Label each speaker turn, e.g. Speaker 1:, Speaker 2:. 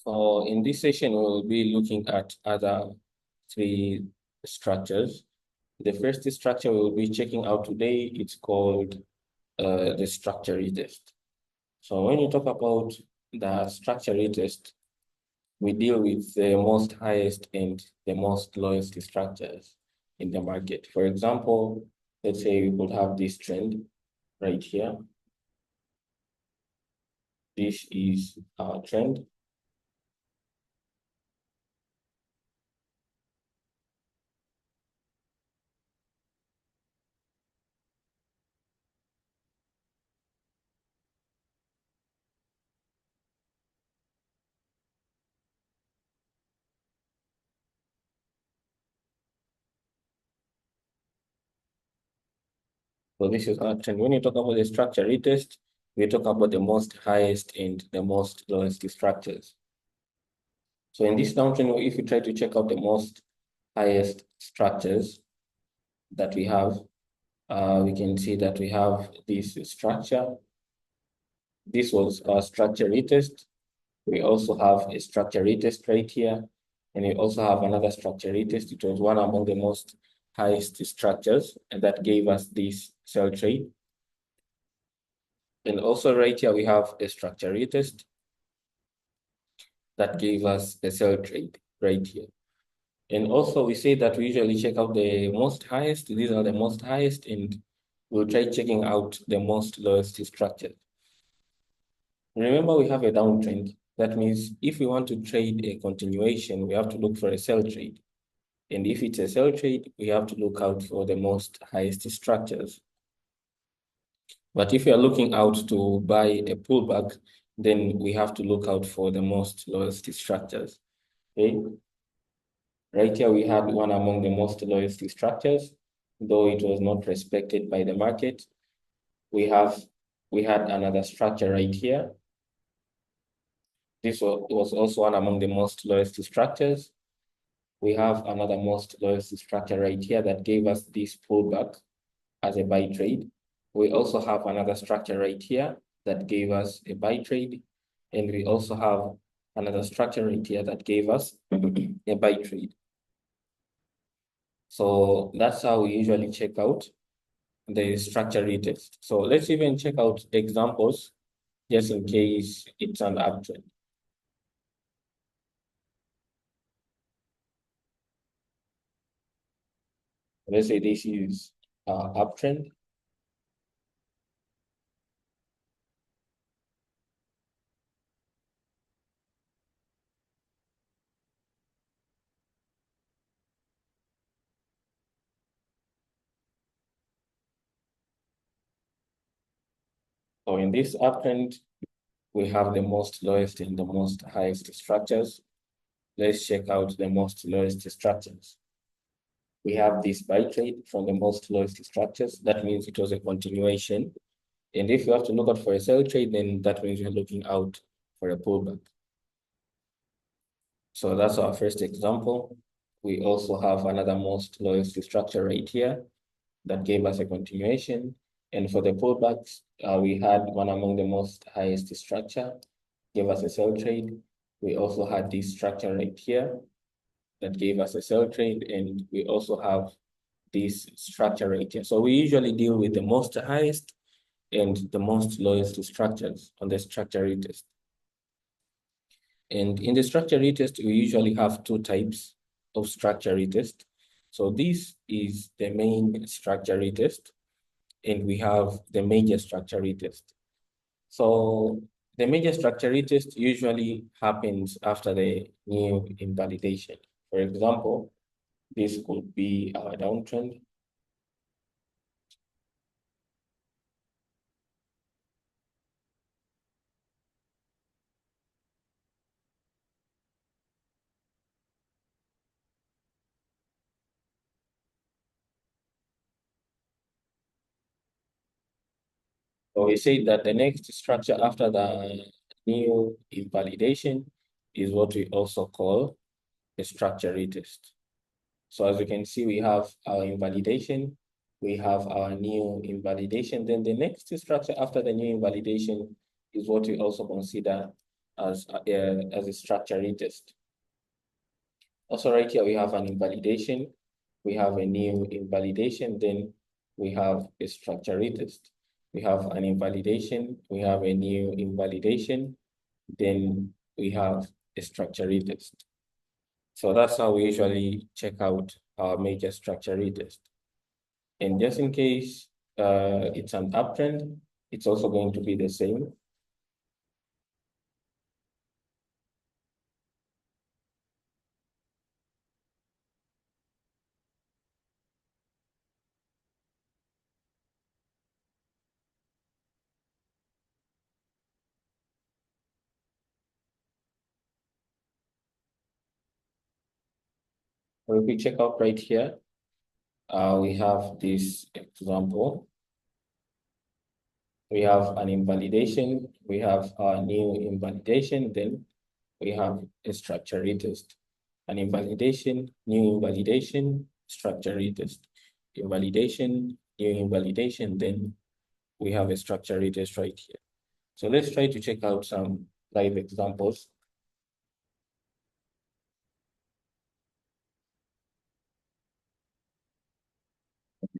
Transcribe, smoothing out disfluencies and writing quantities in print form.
Speaker 1: In this session, we'll be looking at other three structures. The first structure we'll be checking out today, it's called the structure retest. So when you talk about the structure retest, we deal with the most highest and the most lowest structures in the market. For example, let's say we could have this trend right here. This is our trend. So this is our trend. When you talk about the structure retest, we talk about the most highest and the most lowest structures. So in this downtrend, if you try to check out the most highest structures that we have, we can see that we have this structure. This was our structure retest. We also have a structure retest right here. And we also have another structure retest. It was one among the most highest structures, and that gave us this sell trade. And also right here, we have a structure retest that gave us a sell trade right here. And also we say that we usually check out the most highest. These are the most highest, and we'll try checking out the most lowest structures. Remember, we have a downtrend. That means if we want to trade a continuation, we have to look for a sell trade. And if it's a sell trade, we have to look out for the most highest structures. But if we are looking out to buy a pullback, then we have to look out for the most lowest structures. Okay. Right here, we had one among the most lowest structures, though it was not respected by the market. We had another structure right here. This was also one among the most lowest structures. We have another most lowest structure right here that gave us this pullback as a buy trade. We also have another structure right here that gave us a buy trade. And we also have another structure right here that gave us a buy trade. So that's how we usually check out the structure retest. So let's even check out examples just in case it's an uptrend. Let's say this is uptrend. So in this uptrend, we have the most lowest and the most highest structures. Let's check out the most lowest structures. We have this buy trade from the most lowest structures. That means it was a continuation. And if you have to look out for a sell trade, then that means you're looking out for a pullback. So that's our first example. We also have another most lowest structure right here that gave us a continuation. And for the pullbacks, we had one among the most highest structure, gave us a sell trade. We also had this structure right here that gave us a sell trade, and we also have this structure right here. So we usually deal with the most highest and the most lowest structures on the structure retest. And in the structure retest, we usually have two types of structure retest. So this is the main structure retest, and we have the major structure retest. So the major structure retest usually happens after the new invalidation. For example, this could be our downtrend. So we say that the next structure after the new invalidation is what we also call a structure retest. So as you can see, we have our invalidation, we have our new invalidation. Then the next structure after the new invalidation is what we also consider as a structure retest. Also, right here we have an invalidation. We have a new invalidation. Then we have a structure retest. We have an invalidation. We have a new invalidation. Then we have a structure retest. So that's how we usually check out our major structure retest. And just in case it's an uptrend, it's also going to be the same. If we check out right here, we have this example. We have an invalidation, we have a new invalidation, then we have a structure retest. An invalidation, new invalidation, structure retest. Invalidation, new invalidation, then we have a structure retest right here. So let's try to check out some live examples